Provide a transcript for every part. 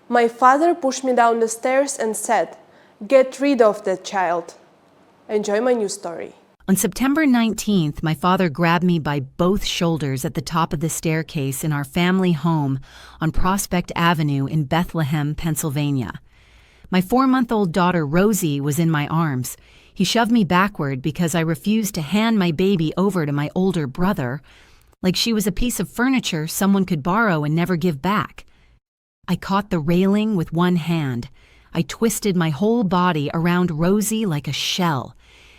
My father pushed me down the stairs and said, "Get rid of that child." Enjoy my new story. On September 19th, my father grabbed me by both shoulders at the top of the staircase in our family home on Prospect Avenue in Bethlehem, Pennsylvania. My 4-month-old daughter Rosie was in my arms. He shoved me backward because I refused to hand my baby over to my older brother, like she was a piece of furniture someone could borrow and never give back. I caught the railing with one hand. I twisted my whole body around Rosie like a shell,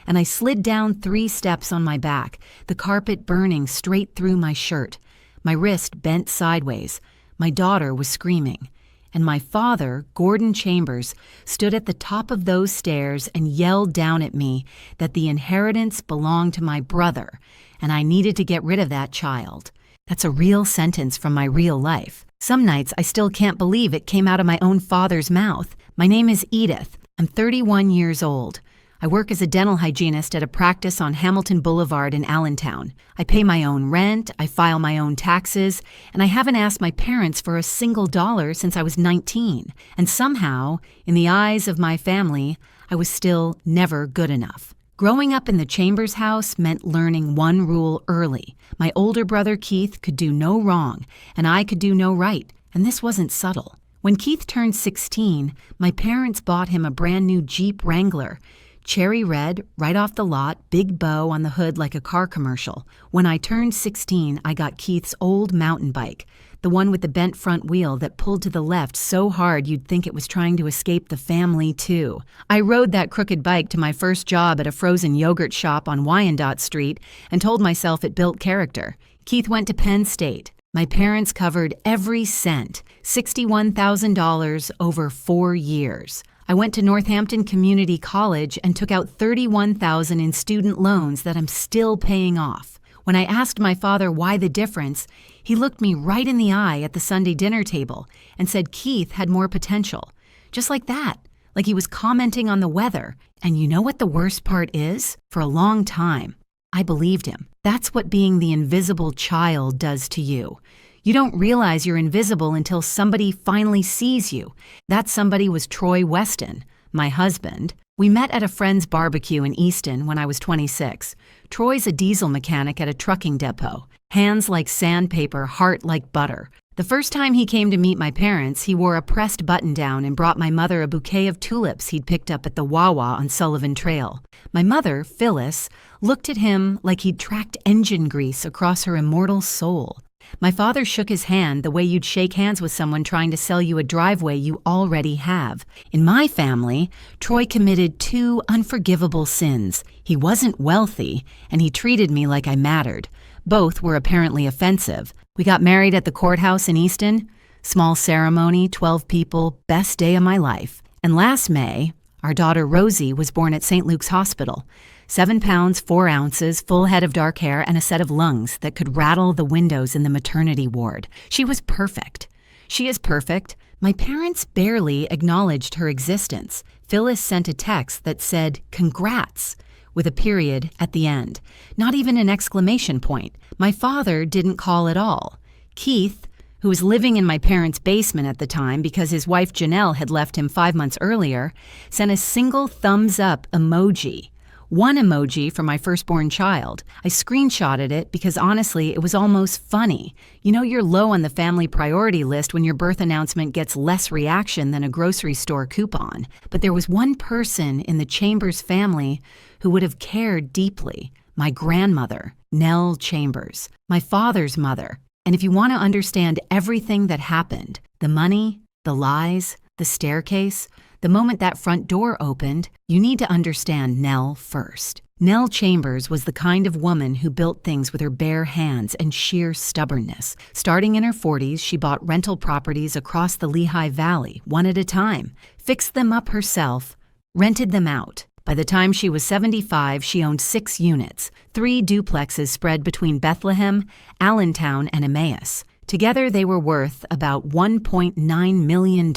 and I slid down 3 steps on my back, the carpet burning straight through my shirt. My wrist bent sideways. My daughter was screaming. And my father, Gordon Chambers, stood at the top of those stairs and yelled down at me that the inheritance belonged to my brother, and I needed to get rid of that child. That's a real sentence from my real life. Some nights I still can't believe it came out of my own father's mouth. My name is Edith. I'm 31 years old. I work as a dental hygienist at a practice on Hamilton Boulevard in Allentown. I pay my own rent, I file my own taxes, and I haven't asked my parents for a single dollar since I was 19. And somehow, in the eyes of my family, I was still never good enough. Growing up in the Chambers house meant learning one rule early. My older brother Keith could do no wrong, and I could do no right, and this wasn't subtle. When Keith turned 16, my parents bought him a brand new Jeep Wrangler. Cherry red, right off the lot, big bow on the hood like a car commercial. When I turned 16, I got Keith's old mountain bike, the one with the bent front wheel that pulled to the left so hard you'd think it was trying to escape the family, too. I rode that crooked bike to my first job at a frozen yogurt shop on Wyandotte Street and told myself it built character. Keith went to Penn State. My parents covered every cent, $61,000 over 4 years. I went to Northampton Community College and took out $31,000 in student loans that I'm still paying off. When I asked my father why the difference, he looked me right in the eye at the Sunday dinner table and said Keith had more potential. Just like that, like he was commenting on the weather. And you know what the worst part is? For a long time, I believed him. That's what being the invisible child does to you. You don't realize you're invisible until somebody finally sees you. That somebody was Troy Weston, my husband. We met at a friend's barbecue in Easton when I was 26. Troy's a diesel mechanic at a trucking depot. Hands like sandpaper, heart like butter. The first time he came to meet my parents, he wore a pressed button-down and brought my mother a bouquet of tulips he'd picked up at the Wawa on Sullivan Trail. My mother, Phyllis, looked at him like he'd tracked engine grease across her immortal soul. My father shook his hand the way you'd shake hands with someone trying to sell you a driveway you already have. In my family, Troy committed 2 unforgivable sins. He wasn't wealthy, and he treated me like I mattered. Both were apparently offensive. We got married at the courthouse in Easton. Small ceremony, 12 people, best day of my life. And last May, our daughter Rosie was born at St. Luke's Hospital. 7 pounds, 4 ounces, full head of dark hair, and a set of lungs that could rattle the windows in the maternity ward. She was perfect. She is perfect. My parents barely acknowledged her existence. Phyllis sent a text that said, "Congrats," with a period at the end. Not even an exclamation point. My father didn't call at all. Keith, who was living in my parents' basement at the time because his wife Janelle had left him 5 months earlier, sent a single thumbs-up emoji. One emoji for my firstborn child. I screenshotted it because honestly, it was almost funny. You know you're low on the family priority list when your birth announcement gets less reaction than a grocery store coupon. But there was one person in the Chambers family who would have cared deeply. My grandmother, Nell Chambers, my father's mother. And if you want to understand everything that happened, the money, the lies, the staircase, the moment that front door opened, you need to understand Nell first. Nell Chambers was the kind of woman who built things with her bare hands and sheer stubbornness. Starting in her 40s, she bought rental properties across the Lehigh Valley, one at a time, fixed them up herself, rented them out. By the time she was 75, she owned 6 units, 3 duplexes spread between Bethlehem, Allentown, and Emmaus. Together, they were worth about $1.9 million.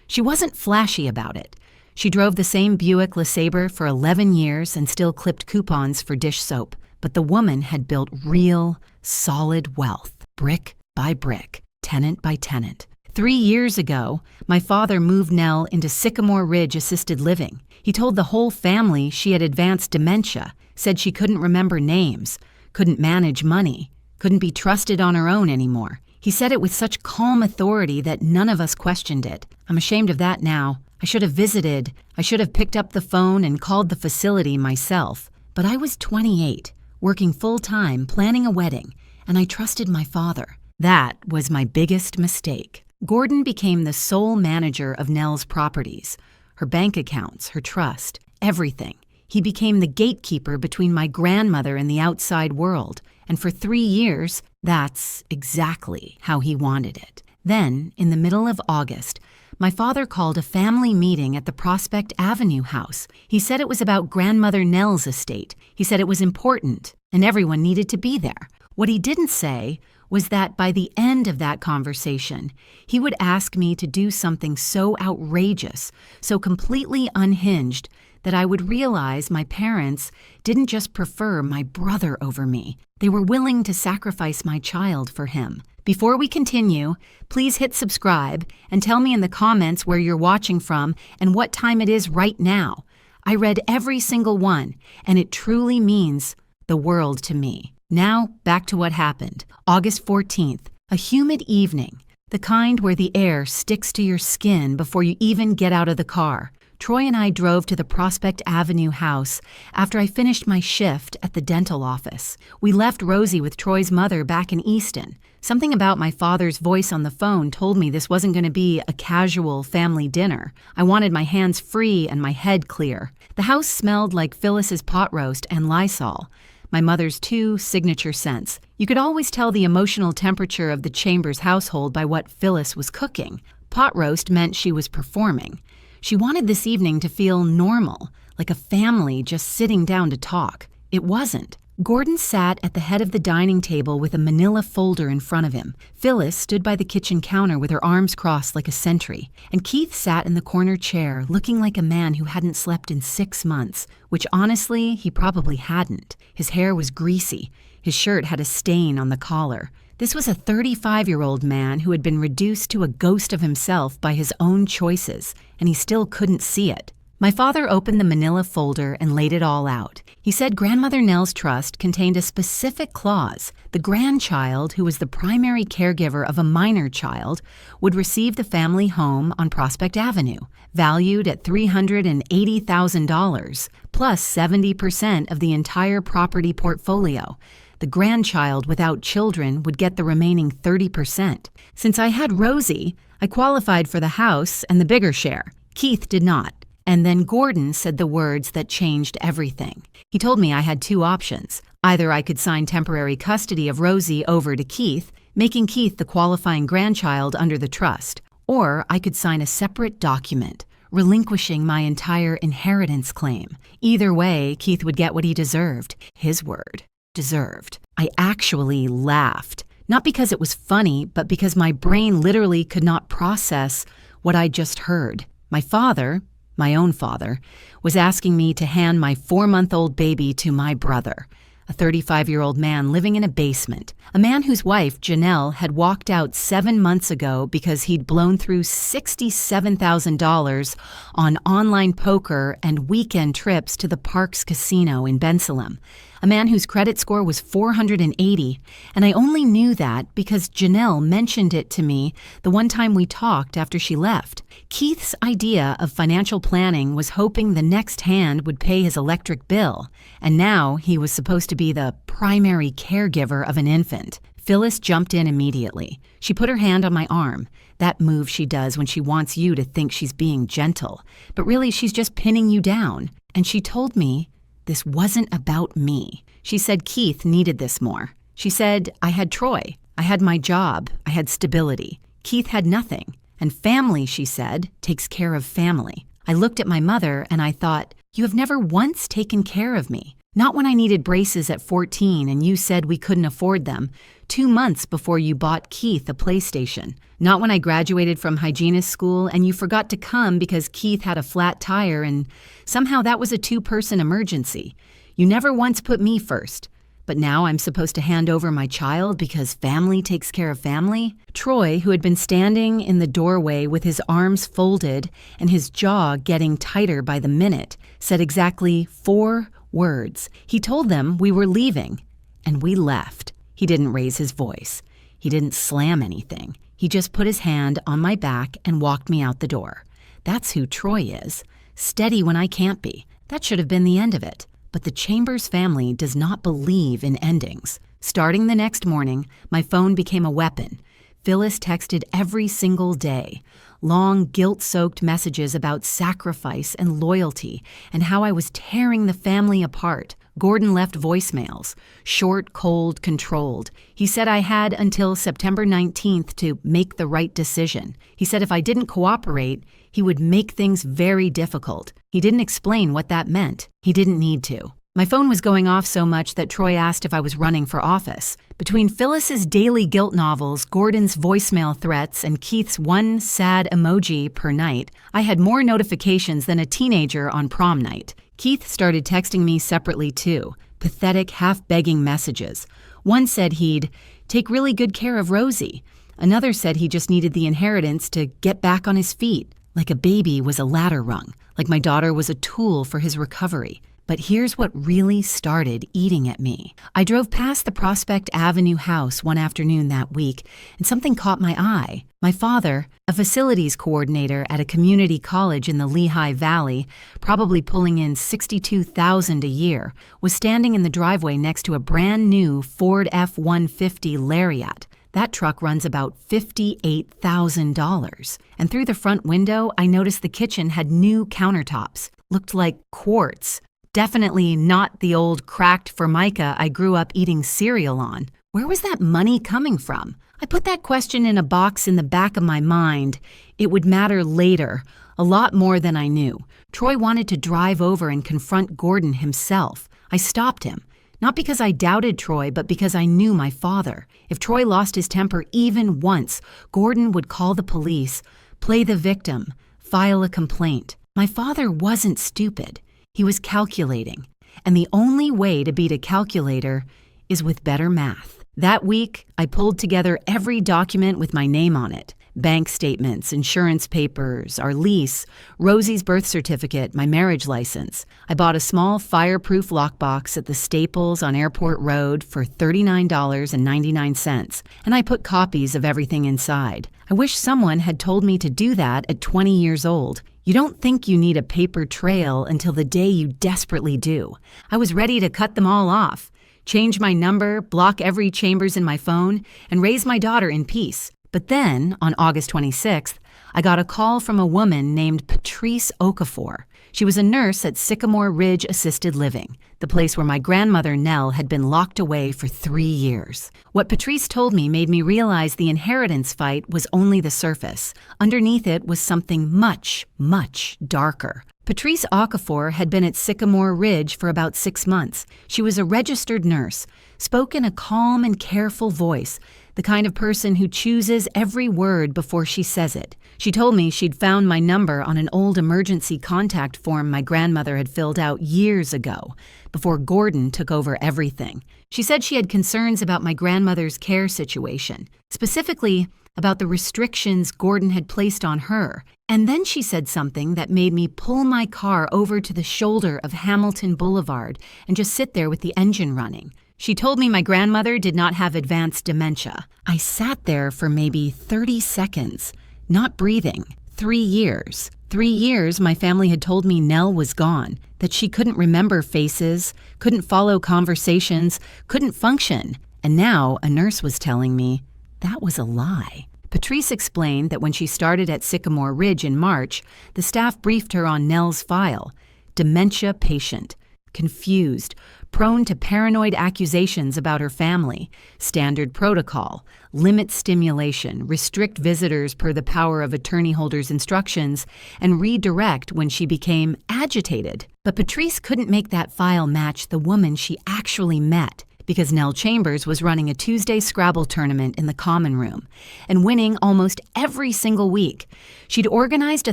She wasn't flashy about it. She drove the same Buick LeSabre for 11 years and still clipped coupons for dish soap. But the woman had built real, solid wealth, brick by brick, tenant by tenant. 3 years ago, my father moved Nell into Sycamore Ridge Assisted Living. He told the whole family she had advanced dementia, said she couldn't remember names, couldn't manage money, couldn't be trusted on her own anymore. He said it with such calm authority that none of us questioned it. I'm ashamed of that now. I should have visited. I should have picked up the phone and called the facility myself. But I was 28, working full-time, planning a wedding, and I trusted my father. That was my biggest mistake. Gordon became the sole manager of Nell's properties, her bank accounts, her trust, everything. He became the gatekeeper between my grandmother and the outside world, and for 3 years, that's exactly how he wanted it. Then, in the middle of August, my father called a family meeting at the Prospect Avenue house. He said it was about grandmother Nell's estate. He said it was important, and everyone needed to be there. What he didn't say was that by the end of that conversation, he would ask me to do something so outrageous, so completely unhinged, that I would realize my parents didn't just prefer my brother over me. They were willing to sacrifice my child for him. Before we continue, please hit subscribe and tell me in the comments where you're watching from and what time it is right now. I read every single one, and it truly means the world to me. Now, back to what happened. August 14th, a humid evening, the kind where the air sticks to your skin before you even get out of the car. Troy and I drove to the Prospect Avenue house after I finished my shift at the dental office. We left Rosie with Troy's mother back in Easton. Something about my father's voice on the phone told me this wasn't going to be a casual family dinner. I wanted my hands free and my head clear. The house smelled like Phyllis's pot roast and Lysol, my mother's 2 signature scents. You could always tell the emotional temperature of the Chambers household by what Phyllis was cooking. Pot roast meant she was performing. She wanted this evening to feel normal, like a family just sitting down to talk. It wasn't. Gordon sat at the head of the dining table with a manila folder in front of him. Phyllis stood by the kitchen counter with her arms crossed like a sentry. And Keith sat in the corner chair, looking like a man who hadn't slept in 6 months, which honestly, he probably hadn't. His hair was greasy. His shirt had a stain on the collar. This was a 35-year-old man who had been reduced to a ghost of himself by his own choices, and he still couldn't see it. My father opened the manila folder and laid it all out. He said Grandmother Nell's trust contained a specific clause. The grandchild, who was the primary caregiver of a minor child, would receive the family home on Prospect Avenue, valued at $380,000, plus 70% of the entire property portfolio. The grandchild without children would get the remaining 30%. Since I had Rosie, I qualified for the house and the bigger share. Keith did not. And then Gordon said the words that changed everything. He told me I had 2 options. Either I could sign temporary custody of Rosie over to Keith, making Keith the qualifying grandchild under the trust, or I could sign a separate document, relinquishing my entire inheritance claim. Either way, Keith would get what he deserved. His word. Deserved. I actually laughed. Not because it was funny, but because my brain literally could not process what I just heard. My father, my own father, was asking me to hand my 4-month-old baby to my brother, a 35-year-old man living in a basement, a man whose wife, Janelle, had walked out 7 months ago because he'd blown through $67,000 on online poker and weekend trips to the Parks Casino in Bensalem, a man whose credit score was 480, and I only knew that because Janelle mentioned it to me the one time we talked after she left. Keith's idea of financial planning was hoping the next hand would pay his electric bill, and now he was supposed to be the primary caregiver of an infant. Phyllis jumped in immediately. She put her hand on my arm, that move she does when she wants you to think she's being gentle, but really she's just pinning you down. And she told me this wasn't about me. She said Keith needed this more. She said I had Troy, I had my job, I had stability. Keith had nothing. And family, she said, takes care of family. I looked at my mother and I thought, you have never once taken care of me. Not when I needed braces at 14 and you said we couldn't afford them, 2 months before you bought Keith a PlayStation. Not when I graduated from hygienist school and you forgot to come because Keith had a flat tire and somehow that was a 2-person emergency. You never once put me first. But now I'm supposed to hand over my child because family takes care of family? Troy, who had been standing in the doorway with his arms folded and his jaw getting tighter by the minute, said exactly 4 words. He told them we were leaving, and we left. He didn't raise his voice. He didn't slam anything. He just put his hand on my back and walked me out the door. That's who Troy is. Steady when I can't be. That should have been the end of it. But the Chambers family does not believe in endings. Starting the next morning, my phone became a weapon. Phyllis texted every single day. Long, guilt-soaked messages about sacrifice and loyalty and how I was tearing the family apart. Gordon left voicemails, short, cold, controlled. He said I had until September 19th to make the right decision. He said if I didn't cooperate, he would make things very difficult. He didn't explain what that meant. He didn't need to. My phone was going off so much that Troy asked if I was running for office. Between Phyllis's daily guilt novels, Gordon's voicemail threats, and Keith's one sad emoji per night, I had more notifications than a teenager on prom night. Keith started texting me separately too, pathetic, half-begging messages. One said he'd take really good care of Rosie. Another said he just needed the inheritance to get back on his feet, like a baby was a ladder rung, like my daughter was a tool for his recovery. But here's what really started eating at me. I drove past the Prospect Avenue house one afternoon that week, and something caught my eye. My father, a facilities coordinator at a community college in the Lehigh Valley, probably pulling in $62,000 a year, was standing in the driveway next to a brand new Ford F-150 Lariat. That truck runs about $58,000. And through the front window, I noticed the kitchen had new countertops. Looked like quartz. Definitely not the old cracked Formica I grew up eating cereal on. Where was that money coming from? I put that question in a box in the back of my mind. It would matter later, a lot more than I knew. Troy wanted to drive over and confront Gordon himself. I stopped him. Not because I doubted Troy, but because I knew my father. If Troy lost his temper even once, Gordon would call the police, play the victim, file a complaint. My father wasn't stupid. He was calculating. And the only way to beat a calculator is with better math. That week, I pulled together every document with my name on it. Bank statements, insurance papers, our lease, Rosie's birth certificate, my marriage license. I bought a small fireproof lockbox at the Staples on Airport Road for $39.99, and I put copies of everything inside. I wish someone had told me to do that at 20 years old. You don't think you need a paper trail until the day you desperately do. I was ready to cut them all off, change my number, block every Chambers in my phone, and raise my daughter in peace. But then, on August 26th, I got a call from a woman named Patrice Okafor. She was a nurse at Sycamore Ridge Assisted Living, the place where my grandmother Nell had been locked away for 3 years. What Patrice told me made me realize the inheritance fight was only the surface. Underneath it was something much, much darker. Patrice Okafor had been at Sycamore Ridge for about 6 months. She was a registered nurse, spoke in a calm and careful voice, the kind of person who chooses every word before she says it. She told me she'd found my number on an old emergency contact form my grandmother had filled out years ago, before Gordon took over everything. She said she had concerns about my grandmother's care situation, specifically about the restrictions Gordon had placed on her. And then she said something that made me pull my car over to the shoulder of Hamilton Boulevard and just sit there with the engine running. She told me my grandmother did not have advanced dementia. I sat there for maybe 30 seconds, not breathing. 3 years. 3 years my family had told me Nell was gone, that she couldn't remember faces, couldn't follow conversations, couldn't function. And now a nurse was telling me that was a lie. Patrice explained that when she started at Sycamore Ridge in March, the staff briefed her on Nell's file. Dementia patient. Confused, prone to paranoid accusations about her family, standard protocol, limit stimulation, restrict visitors per the power of attorney holder's instructions, and redirect when she became agitated. But Patrice couldn't make that file match the woman she actually met. because Nell Chambers was running a Tuesday Scrabble tournament in the common room and winning almost every single week. She'd organized a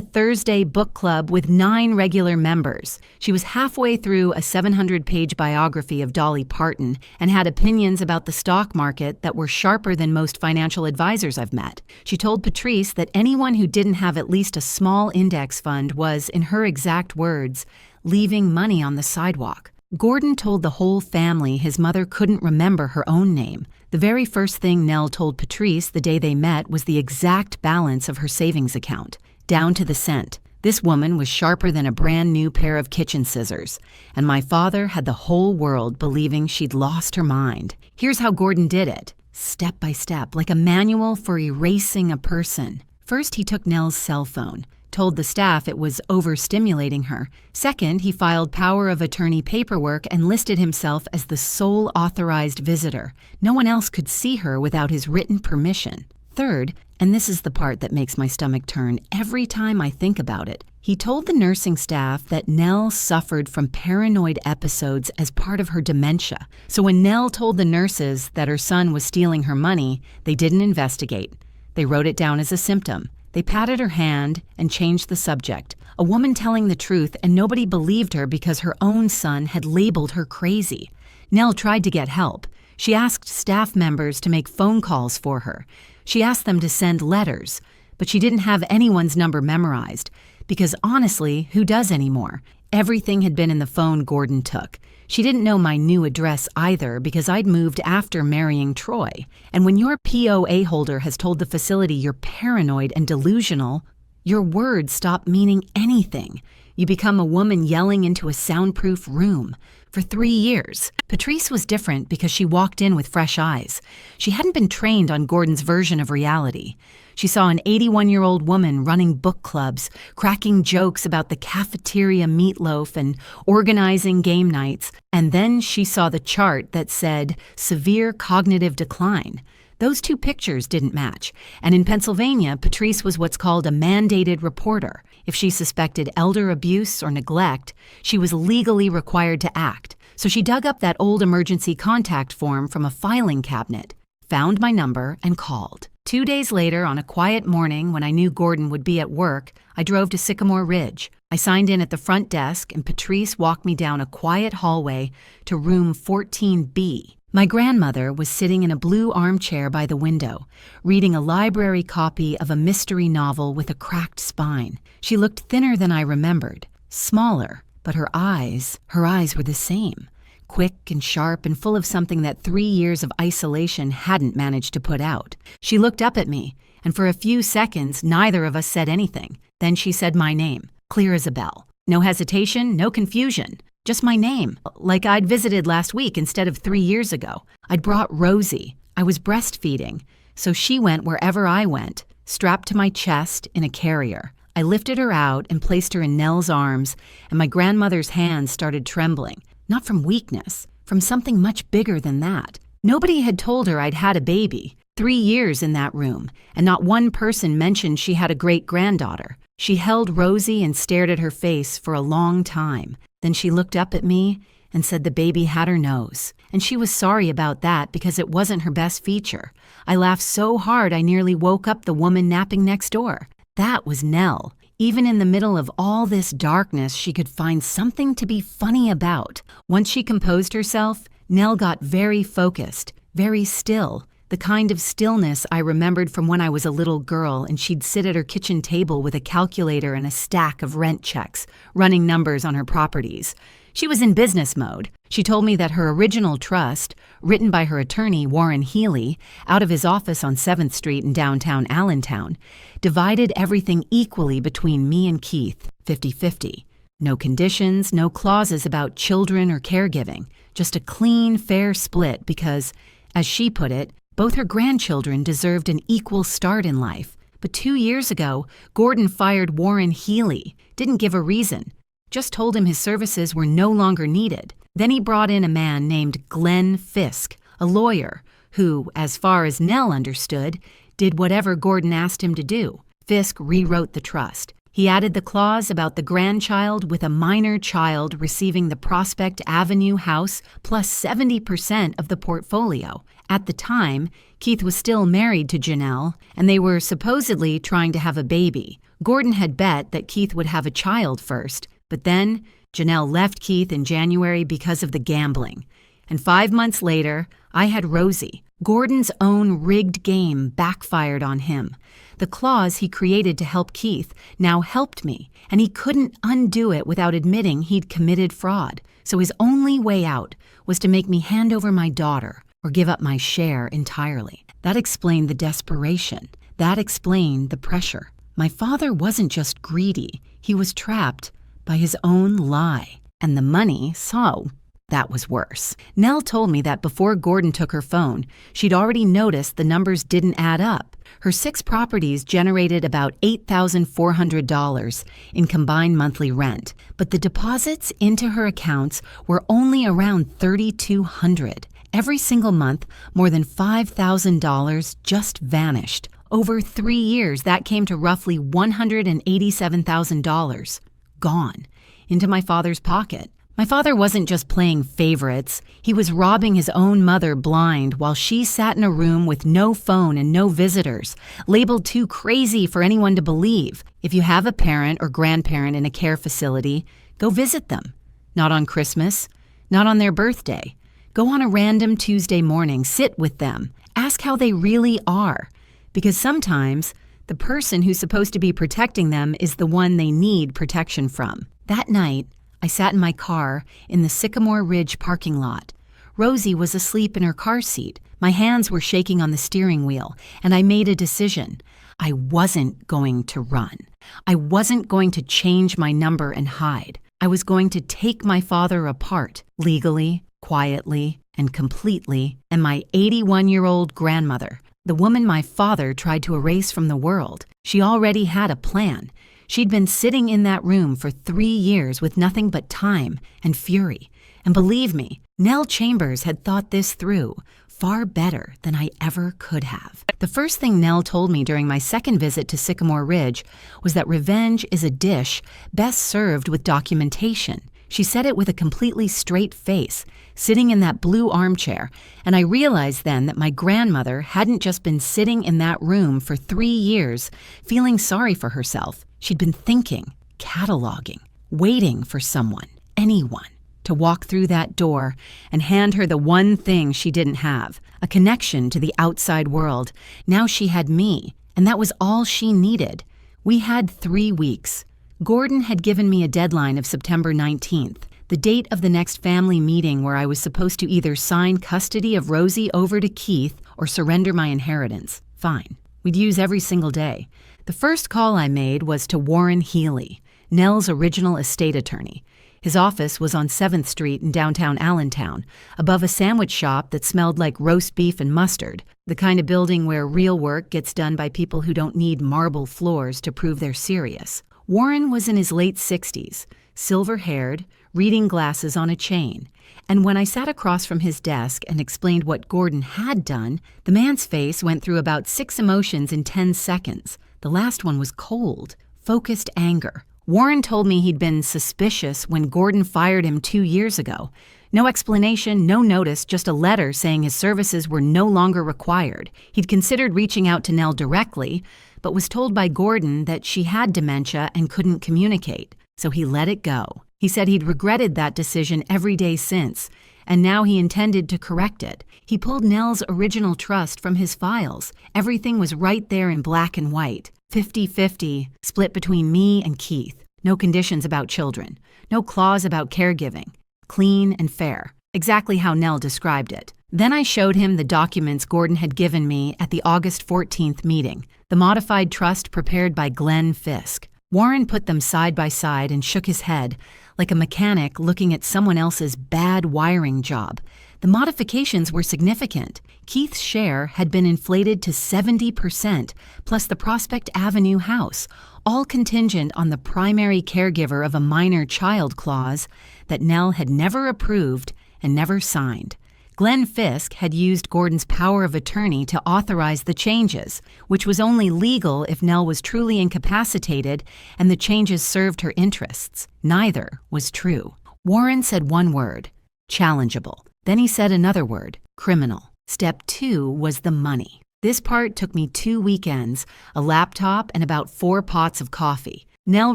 Thursday book club with 9 regular members. She was halfway through a 700-page biography of Dolly Parton and had opinions about the stock market that were sharper than most financial advisors I've met. She told Patrice that anyone who didn't have at least a small index fund was, in her exact words, leaving money on the sidewalk. Gordon told the whole family his mother couldn't remember her own name. The very first thing Nell told Patrice the day they met was the exact balance of her savings account, down to the cent. This woman was sharper than a brand new pair of kitchen scissors, and my father had the whole world believing she'd lost her mind. Here's how Gordon did it, step by step, like a manual for erasing a person. First, he took Nell's cell phone, told the staff it was overstimulating her. Second, he filed power of attorney paperwork and listed himself as the sole authorized visitor. No one else could see her without his written permission. Third, and this is the part that makes my stomach turn every time I think about it, he told the nursing staff that Nell suffered from paranoid episodes as part of her dementia. So when Nell told the nurses that her son was stealing her money, they didn't investigate. They wrote it down as a symptom. They patted her hand and changed the subject. A woman telling the truth, and nobody believed her because her own son had labeled her crazy. Nell tried to get help. She asked staff members to make phone calls for her. She asked them to send letters, but she didn't have anyone's number memorized, because honestly, who does anymore? Everything had been in the phone Gordon took. She didn't know my new address either because I'd moved after marrying Troy. And when your POA holder has told the facility you're paranoid and delusional, your words stop meaning anything. You become a woman yelling into a soundproof room. For 3 years, Patrice was different because she walked in with fresh eyes. She hadn't been trained on Gordon's version of reality. She saw an 81-year-old woman running book clubs, cracking jokes about the cafeteria meatloaf and organizing game nights, and then she saw the chart that said severe cognitive decline. Those 2 pictures didn't match, and in Pennsylvania, Patrice was what's called a mandated reporter. If she suspected elder abuse or neglect, she was legally required to act. So she dug up that old emergency contact form from a filing cabinet, found my number, and called. 2 days later, on a quiet morning when I knew Gordon would be at work, I drove to Sycamore Ridge. I signed in at the front desk, and Patrice walked me down a quiet hallway to room 14B. My grandmother was sitting in a blue armchair by the window, reading a library copy of a mystery novel with a cracked spine. She looked thinner than I remembered, smaller, but her eyes were the same. Quick and sharp and full of something that 3 years of isolation hadn't managed to put out. She looked up at me, and for a few seconds, neither of us said anything. Then she said my name, clear as a bell. No hesitation, no confusion. Just my name, like I'd visited last week instead of 3 years ago. I'd brought Rosie. I was breastfeeding, so she went wherever I went, strapped to my chest in a carrier. I lifted her out and placed her in Nell's arms, and my grandmother's hands started trembling. Not from weakness, from something much bigger than that. Nobody had told her I'd had a baby. 3 years in that room, and not one person mentioned she had a great-granddaughter. She held Rosie and stared at her face for a long time. Then she looked up at me and said the baby had her nose. And she was sorry about that because it wasn't her best feature. I laughed so hard I nearly woke up the woman napping next door. That was Nell. Even in the middle of all this darkness, she could find something to be funny about. Once she composed herself, Nell got very focused, very still. The kind of stillness I remembered from when I was a little girl and she'd sit at her kitchen table with a calculator and a stack of rent checks, running numbers on her properties. She was in business mode. She told me that her original trust, written by her attorney, Warren Healy, out of his office on 7th Street in downtown Allentown, divided everything equally between me and Keith, 50-50. No conditions, no clauses about children or caregiving, just a clean, fair split because, as she put it, both her grandchildren deserved an equal start in life. But 2 years ago, Gordon fired Warren Healy, didn't give a reason, just told him his services were no longer needed. Then he brought in a man named Glenn Fisk, a lawyer, who, as far as Nell understood, did whatever Gordon asked him to do. Fisk rewrote the trust. He added the clause about the grandchild with a minor child receiving the Prospect Avenue house plus 70% of the portfolio. At the time, Keith was still married to Janelle, and they were supposedly trying to have a baby. Gordon had bet that Keith would have a child first, but then Janelle left Keith in January because of the gambling. And 5 months later, I had Rosie. Gordon's own rigged game backfired on him. The clause he created to help Keith now helped me, and he couldn't undo it without admitting he'd committed fraud. So his only way out was to make me hand over my daughter or give up my share entirely. That explained the desperation. That explained the pressure. My father wasn't just greedy. He was trapped by his own lie. And the money, so that was worse. Nell told me that before Gordon took her phone, she'd already noticed the numbers didn't add up. Her 6 properties generated about $8,400 in combined monthly rent, but the deposits into her accounts were only around $3,200. Every single month, more than $5,000 just vanished. Over 3 years, that came to roughly $187,000. Gone. Into my father's pocket. My father wasn't just playing favorites. He was robbing his own mother blind while she sat in a room with no phone and no visitors, labeled too crazy for anyone to believe. If you have a parent or grandparent in a care facility, go visit them. Not on Christmas, not on their birthday. Go on a random Tuesday morning, sit with them. Ask how they really are. Because sometimes the person who's supposed to be protecting them is the one they need protection from. That night, I sat in my car in the Sycamore Ridge parking lot. Rosie was asleep in her car seat. My hands were shaking on the steering wheel, and I made a decision. I wasn't going to run. I wasn't going to change my number and hide. I was going to take my father apart, legally, quietly, and completely, and my 81-year-old grandmother, the woman my father tried to erase from the world. She already had a plan. She'd been sitting in that room for 3 years with nothing but time and fury. And believe me, Nell Chambers had thought this through far better than I ever could have. The first thing Nell told me during my second visit to Sycamore Ridge was that revenge is a dish best served with documentation. She said it with a completely straight face, sitting in that blue armchair, and I realized then that my grandmother hadn't just been sitting in that room for 3 years, feeling sorry for herself. She'd been thinking, cataloging, waiting for someone, anyone, to walk through that door and hand her the one thing she didn't have, a connection to the outside world. Now she had me, and that was all she needed. We had 3 weeks. Gordon had given me a deadline of September 19th, the date of the next family meeting where I was supposed to either sign custody of Rosie over to Keith or surrender my inheritance. Fine. We'd use every single day. The first call I made was to Warren Healy, Nell's original estate attorney. His office was on 7th Street in downtown Allentown, above a sandwich shop that smelled like roast beef and mustard, the kind of building where real work gets done by people who don't need marble floors to prove they're serious. Warren was in his late 60s, silver-haired, reading glasses on a chain, and when I sat across from his desk and explained what Gordon had done, the man's face went through about 6 emotions in 10 seconds. The last one was cold, focused anger. Warren told me he'd been suspicious when Gordon fired him 2 years ago. No explanation, no notice, just a letter saying his services were no longer required. He'd considered reaching out to Nell directly, but was told by Gordon that she had dementia and couldn't communicate, so he let it go. He said he'd regretted that decision every day since, and now he intended to correct it. He pulled Nell's original trust from his files. Everything was right there in black and white, 50-50, split between me and Keith. No conditions about children, no clause about caregiving. Clean and fair, exactly how Nell described it. Then I showed him the documents Gordon had given me at the August 14th meeting, the modified trust prepared by Glenn Fisk. Warren put them side by side and shook his head, like a mechanic looking at someone else's bad wiring job. The modifications were significant. Keith's share had been inflated to 70%, plus the Prospect Avenue house, all contingent on the primary caregiver of a minor child clause that Nell had never approved and never signed. Glenn Fisk had used Gordon's power of attorney to authorize the changes, which was only legal if Nell was truly incapacitated and the changes served her interests. Neither was true. Warren said one word, challengeable. Then he said another word, criminal. Step 2 was the money. This part took me 2 weekends, a laptop, and about 4 pots of coffee. Nell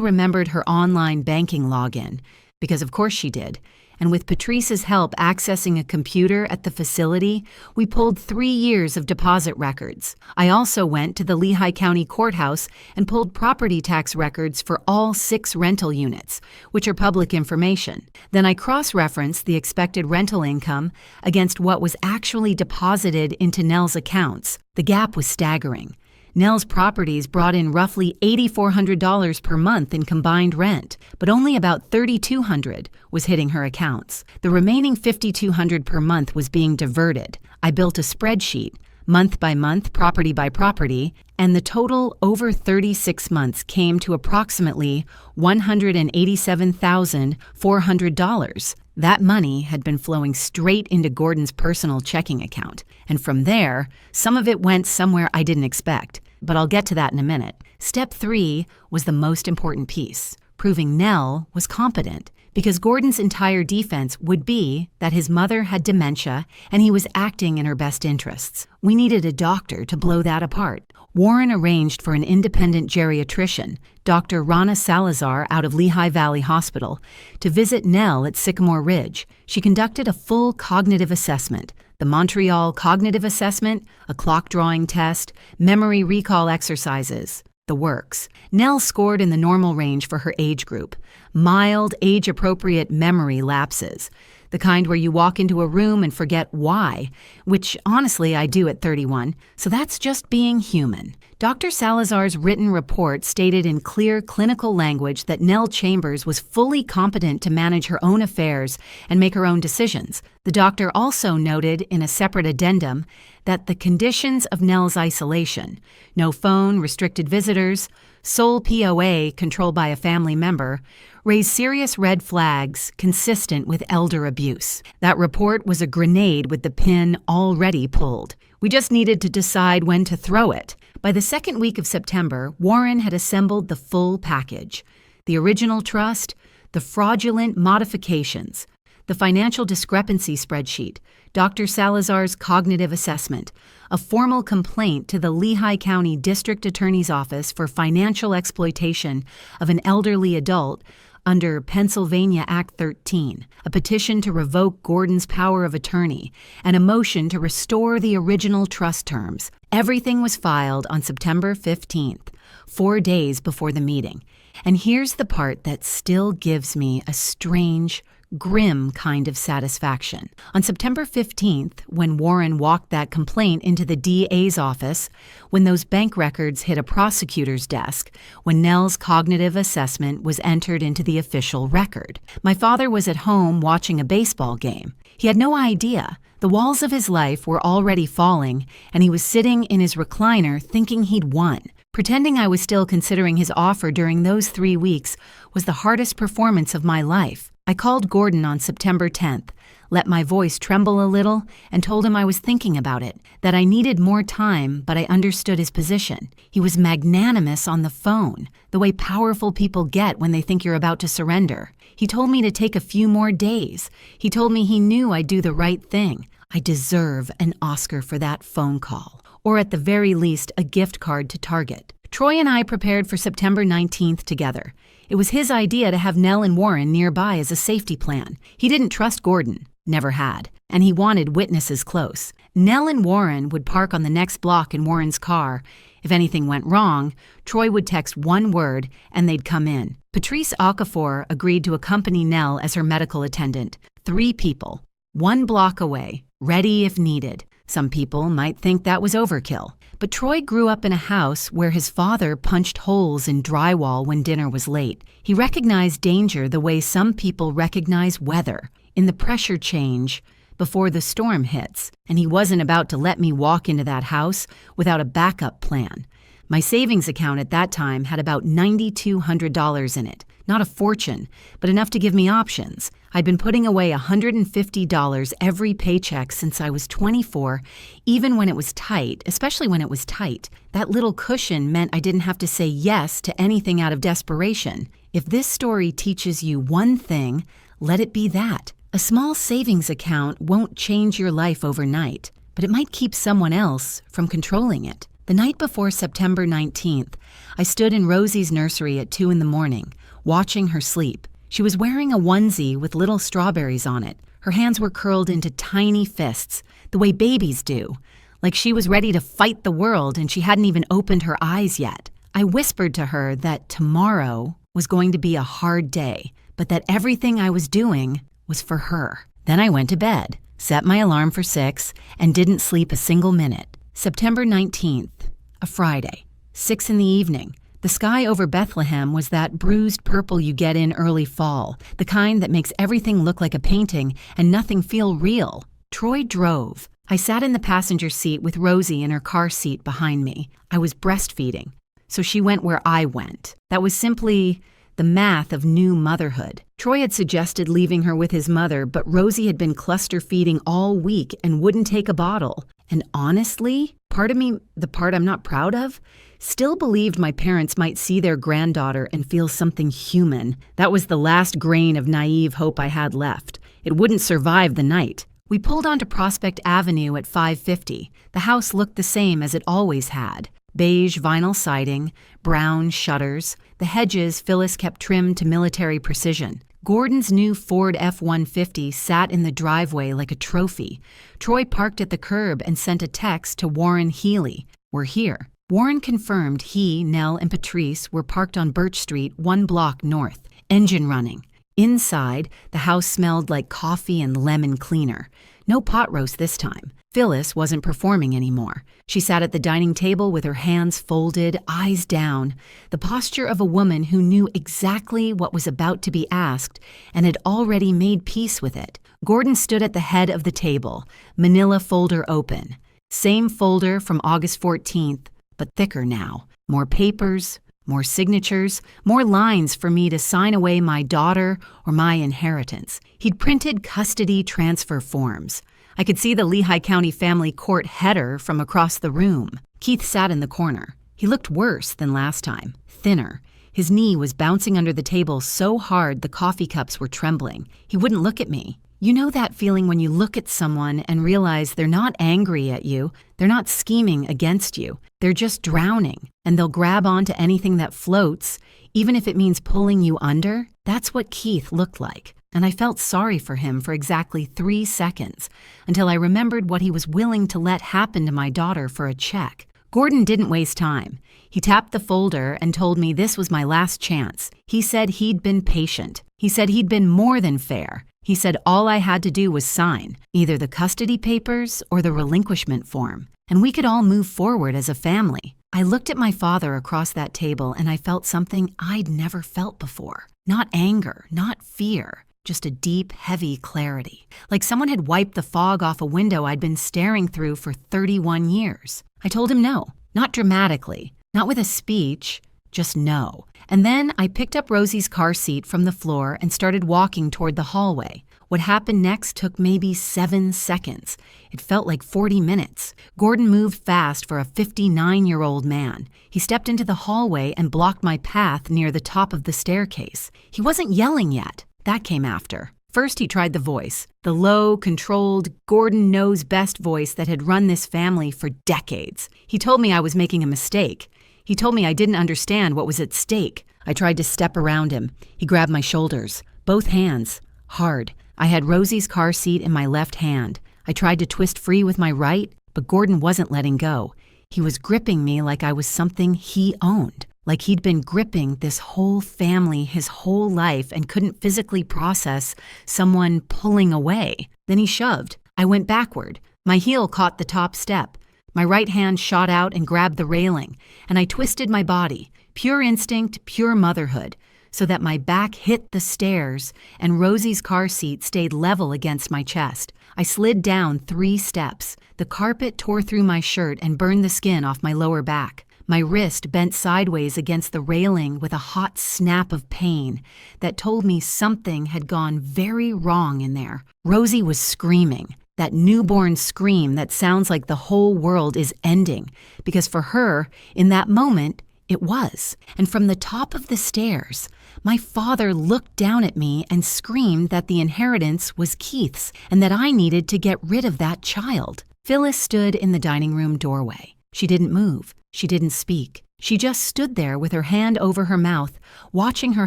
remembered her online banking login, because of course she did, and with Patrice's help accessing a computer at the facility, we pulled 3 years of deposit records. I also went to the Lehigh County Courthouse and pulled property tax records for all 6 rental units, which are public information. Then I cross-referenced the expected rental income against what was actually deposited into Nell's accounts. The gap was staggering. Nell's properties brought in roughly $8,400 per month in combined rent, but only about $3,200 was hitting her accounts. The remaining $5,200 per month was being diverted. I built a spreadsheet, month by month, property by property, and the total over 36 months came to approximately $187,400. That money had been flowing straight into Gordon's personal checking account, and from there, some of it went somewhere I didn't expect. But I'll get to that in a minute. Step 3 was the most important piece, proving Nell was competent, because Gordon's entire defense would be that his mother had dementia and he was acting in her best interests. We needed a doctor to blow that apart. Warren arranged for an independent geriatrician, Dr. Rana Salazar out of Lehigh Valley Hospital, to visit Nell at Sycamore Ridge. She conducted a full cognitive assessment, the Montreal Cognitive Assessment, a clock drawing test, memory recall exercises, the works. Nell scored in the normal range for her age group, mild, age-appropriate memory lapses, the kind where you walk into a room and forget why, which honestly I do at 31, so that's just being human. Dr. Salazar's written report stated in clear clinical language that Nell Chambers was fully competent to manage her own affairs and make her own decisions. The doctor also noted in a separate addendum that the conditions of Nell's isolation, no phone, restricted visitors, sole POA controlled by a family member, raised serious red flags consistent with elder abuse. That report was a grenade with the pin already pulled. We just needed to decide when to throw it. By the second week of September, Warren had assembled the full package: the original trust, the fraudulent modifications, the financial discrepancy spreadsheet, Dr. Salazar's cognitive assessment, a formal complaint to the Lehigh County District Attorney's Office for financial exploitation of an elderly adult under Pennsylvania Act 13, a petition to revoke Gordon's power of attorney, and a motion to restore the original trust terms. Everything was filed on September 15th, 4 days before the meeting. And here's the part that still gives me a strange, grim kind of satisfaction. On September 15th, when Warren walked that complaint into the DA's office, when those bank records hit a prosecutor's desk, when Nell's cognitive assessment was entered into the official record, my father was at home watching a baseball game. He had no idea. The walls of his life were already falling, and he was sitting in his recliner thinking he'd won. Pretending I was still considering his offer during those 3 weeks was the hardest performance of my life. I called Gordon on September 10th, let my voice tremble a little, and told him I was thinking about it, that I needed more time, but I understood his position. He was magnanimous on the phone, the way powerful people get when they think you're about to surrender. He told me to take a few more days. He told me he knew I'd do the right thing. I deserve an Oscar for that phone call, or at the very least, a gift card to Target. Troy and I prepared for September 19th together. It was his idea to have Nell and Warren nearby as a safety plan. He didn't trust Gordon, never had, and he wanted witnesses close. Nell and Warren would park on the next block in Warren's car. If anything went wrong, Troy would text one word and they'd come in. Patrice Okafor agreed to accompany Nell as her medical attendant. 3 people, 1 block away, ready if needed. Some people might think that was overkill. But Troy grew up in a house where his father punched holes in drywall when dinner was late. He recognized danger the way some people recognize weather, in the pressure change before the storm hits, and he wasn't about to let me walk into that house without a backup plan. My savings account at that time had about $9,200 in it. Not a fortune, but enough to give me options. I'd been putting away $150 every paycheck since I was 24, even when it was tight, especially when it was tight. That little cushion meant I didn't have to say yes to anything out of desperation. If this story teaches you one thing, let it be that. A small savings account won't change your life overnight, but it might keep someone else from controlling it. The night before September 19th, I stood in Rosie's nursery at 2 a.m, watching her sleep. She was wearing a onesie with little strawberries on it. Her hands were curled into tiny fists, the way babies do, like she was ready to fight the world and she hadn't even opened her eyes yet. I whispered to her that tomorrow was going to be a hard day, but that everything I was doing was for her. Then I went to bed, set my alarm for 6, and didn't sleep a single minute. September 19th, a Friday, 6 p.m. The sky over Bethlehem was that bruised purple you get in early fall, the kind that makes everything look like a painting and nothing feel real. Troy drove. I sat in the passenger seat with Rosie in her car seat behind me. I was breastfeeding, so she went where I went. That was simply the math of new motherhood. Troy had suggested leaving her with his mother, but Rosie had been cluster feeding all week and wouldn't take a bottle. And honestly, part of me, the part I'm not proud of, still believed my parents might see their granddaughter and feel something human. That was the last grain of naive hope I had left. It wouldn't survive the night. We pulled onto Prospect Avenue at 5:50. The house looked the same as it always had. Beige vinyl siding, brown shutters. The hedges Phyllis kept trimmed to military precision. Gordon's new Ford F-150 sat in the driveway like a trophy. Troy parked at the curb and sent a text to Warren Healy. "We're here." Warren confirmed he, Nell, and Patrice were parked on Birch Street 1 block north, engine running. Inside, the house smelled like coffee and lemon cleaner. No pot roast this time. Phyllis wasn't performing anymore. She sat at the dining table with her hands folded, eyes down, the posture of a woman who knew exactly what was about to be asked and had already made peace with it. Gordon stood at the head of the table, manila folder open. Same folder from August 14th, but thicker now. More papers, more signatures, more lines for me to sign away my daughter or my inheritance. He'd printed custody transfer forms. I could see the Lehigh County Family Court header from across the room. Keith sat in the corner. He looked worse than last time, thinner. His knee was bouncing under the table so hard the coffee cups were trembling. He wouldn't look at me. You know that feeling when you look at someone and realize they're not angry at you, they're not scheming against you, they're just drowning, and they'll grab onto anything that floats, even if it means pulling you under? That's what Keith looked like. And I felt sorry for him for exactly 3 seconds, until I remembered what he was willing to let happen to my daughter for a check. Gordon didn't waste time. He tapped the folder and told me this was my last chance. He said he'd been patient. He said he'd been more than fair. He said all I had to do was sign, either the custody papers or the relinquishment form, and we could all move forward as a family. I looked at my father across that table and I felt something I'd never felt before. Not anger, not fear. Just a deep, heavy clarity, like someone had wiped the fog off a window I'd been staring through for 31 years. I told him no, not dramatically, not with a speech, just no. And then I picked up Rosie's car seat from the floor and started walking toward the hallway. What happened next took maybe 7 seconds. It felt like 40 minutes. Gordon moved fast for a 59-year-old man. He stepped into the hallway and blocked my path near the top of the staircase. He wasn't yelling yet. That came after. First, he tried the voice, the low, controlled, Gordon knows best voice that had run this family for decades. He told me I was making a mistake. He told me I didn't understand what was at stake. I tried to step around him. He grabbed my shoulders, both hands, hard. I had Rosie's car seat in my left hand. I tried to twist free with my right, but Gordon wasn't letting go. He was gripping me like I was something he owned. Like he'd been gripping this whole family his whole life and couldn't physically process someone pulling away. Then he shoved. I went backward. My heel caught the top step. My right hand shot out and grabbed the railing, and I twisted my body, pure instinct, pure motherhood, so that my back hit the stairs and Rosie's car seat stayed level against my chest. I slid down 3 steps. The carpet tore through my shirt and burned the skin off my lower back. My wrist bent sideways against the railing with a hot snap of pain that told me something had gone very wrong in there. Rosie was screaming, that newborn scream that sounds like the whole world is ending, because for her, in that moment, it was. And from the top of the stairs, my father looked down at me and screamed that the inheritance was Keith's and that I needed to get rid of that child. Phyllis stood in the dining room doorway. She didn't move. She didn't speak. She just stood there with her hand over her mouth, watching her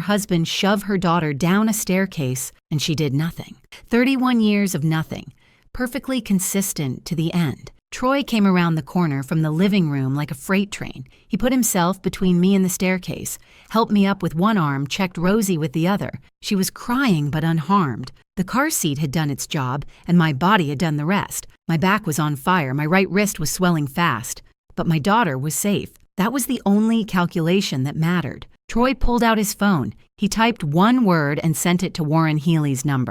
husband shove her daughter down a staircase, and she did nothing. 31 years of nothing, perfectly consistent to the end. Troy came around the corner from the living room like a freight train. He put himself between me and the staircase, helped me up with one arm, checked Rosie with the other. She was crying but unharmed. The car seat had done its job, and my body had done the rest. My back was on fire, my right wrist was swelling fast. But my daughter was safe. That was the only calculation that mattered. Troy pulled out his phone. He typed one word and sent it to Warren Healy's number.